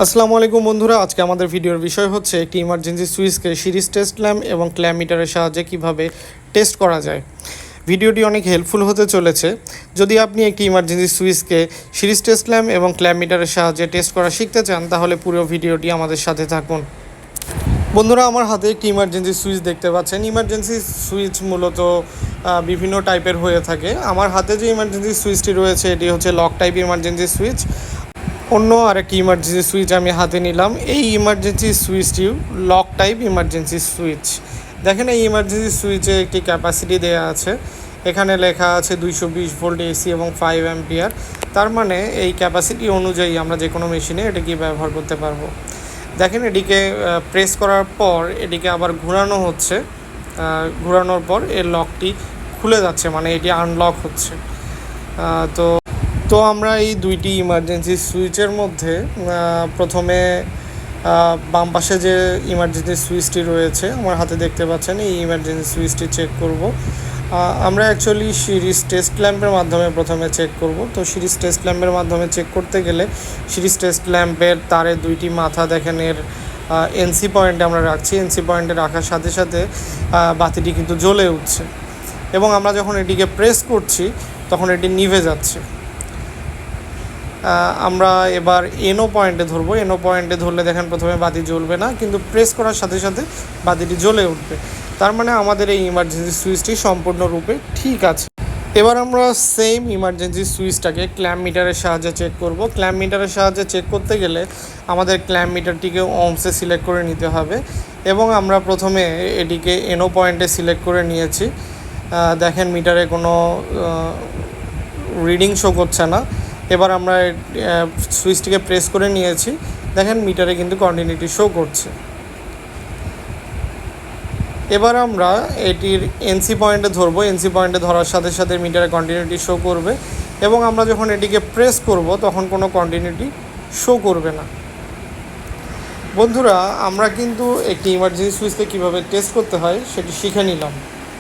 আসসালামু আলাইকুম বন্ধুরা, আজকে আমাদের ভিডিওর বিষয় হচ্ছে একটি ইমার্জেন্সি সুইচকে সিরিজ টেস্ট ল্যাম্প এবং ক্ল্যাম্প মিটারের সাহায্যে কিভাবে টেস্ট করা যায়। ভিডিওটি অনেক হেল্পফুল হতে চলেছে। যদি আপনি একটি ইমার্জেন্সি সুইচকে সিরিজ টেস্ট ল্যাম্প এবং ক্ল্যাম্প মিটারের সাহায্যে টেস্ট করা শিখতে চান, তাহলে পুরো ভিডিওটি আমাদের সাথে থাকুন। বন্ধুরা, আমার হাতে একটি ইমার্জেন্সি সুইচ দেখতে পাচ্ছেন। ইমার্জেন্সি সুইচ মূলত বিভিন্ন টাইপের হয়ে থাকে। আমার হাতে যে ইমার্জেন্সি সুইচটি রয়েছে এটি হচ্ছে লক টাইপ ইমার্জেন্সি সুইচ। অন্য আরেকটি ইমার্জেন্সি সুইচ আমি হাতে নিলাম। এই ইমার্জেন্সি সুইচটি লক টাইপ ইমার্জেন্সি সুইচ। দেখেন, এই ইমার্জেন্সি সুইচে একটি ক্যাপাসিটি দেওয়া আছে। এখানে লেখা আছে 220 ভোল্ট এসি এবং 5 অ্যাম্পিয়ার। তার মানে এই ক্যাপাসিটি অনুযায়ী আমরা যে কোনো মেশিনে এটিকে ব্যবহার করতে পারবো। দেখেন, এটিকে প্রেস করার পর এটিকে আবার ঘোরানো হচ্ছে। ঘোরানোর পর এর লকটি খুলে যাচ্ছে, মানে এটি আনলক হচ্ছে। তো আমরা এই দুইটি ইমার্জেন্সি সুইচের মধ্যে প্রথমে বাম পাশে যে ইমার্জেন্সি সুইচটি রয়েছে আমার হাতে দেখতে পাচ্ছেন, এই ইমার্জেন্সি সুইচটি চেক করব। আমরা অ্যাকচুয়ালি সিরিজ টেস্ট ল্যাম্পের মাধ্যমে প্রথমে চেক করব। তো সিরিজ টেস্ট ল্যাম্পের মাধ্যমে চেক করতে গেলে সিরিজ টেস্ট ল্যাম্পের তারের দুইটি মাথা দেখেন, এর এনসি পয়েন্টে আমরা রাখছি। এনসি পয়েন্টে রাখার সাথে সাথে বাতিটি কিন্তু জ্বলে উঠছে, এবং আমরা যখন এটিকে প্রেস করছি তখন এটি নিভে যাচ্ছে। আমরা এবার এনও পয়েন্টে ধরবো। এনও পয়েন্টে ধরলে দেখেন প্রথমে বাতি জ্বলবে না, কিন্তু প্রেস করার সাথে সাথে বাতিটি জ্বলে উঠবে। তার মানে আমাদের এই ইমার্জেন্সি সুইচটি সম্পূর্ণরূপে ঠিক আছে। এবার আমরা সেম ইমার্জেন্সি সুইচটাকে ক্ল্যাম্প মিটারের সাহায্যে চেক করব। ক্ল্যাম্প মিটারের সাহায্যে চেক করতে গেলে আমাদের ক্ল্যাম্প মিটারটিকে ওহমসে সিলেক্ট করে নিতে হবে, এবং আমরা প্রথমে এটিকে এনও পয়েন্টে সিলেক্ট করে নিয়েছি। দেখেন, মিটারে কোনো রিডিং শো করছে না। এবার আমরা সুইচটিকে প্রেস করে নিয়েছি। দেখেন, মিটারে কিন্তু কন্টিনিউটি শো করছে। এবার আমরা এটির এনসি পয়েন্টে ধরবো। এনসি পয়েন্টে ধরার সাথে সাথে মিটারে কন্টিনিউটি শো করবে, এবং আমরা যখন এটিকে প্রেস করব তখন কোনো কন্টিনিউটি শো করবে না। বন্ধুরা, আমরা কিন্তু একটি ইমার্জেন্সি সুইচকে কীভাবে টেস্ট করতে হয় সেটি শিখে নিলাম।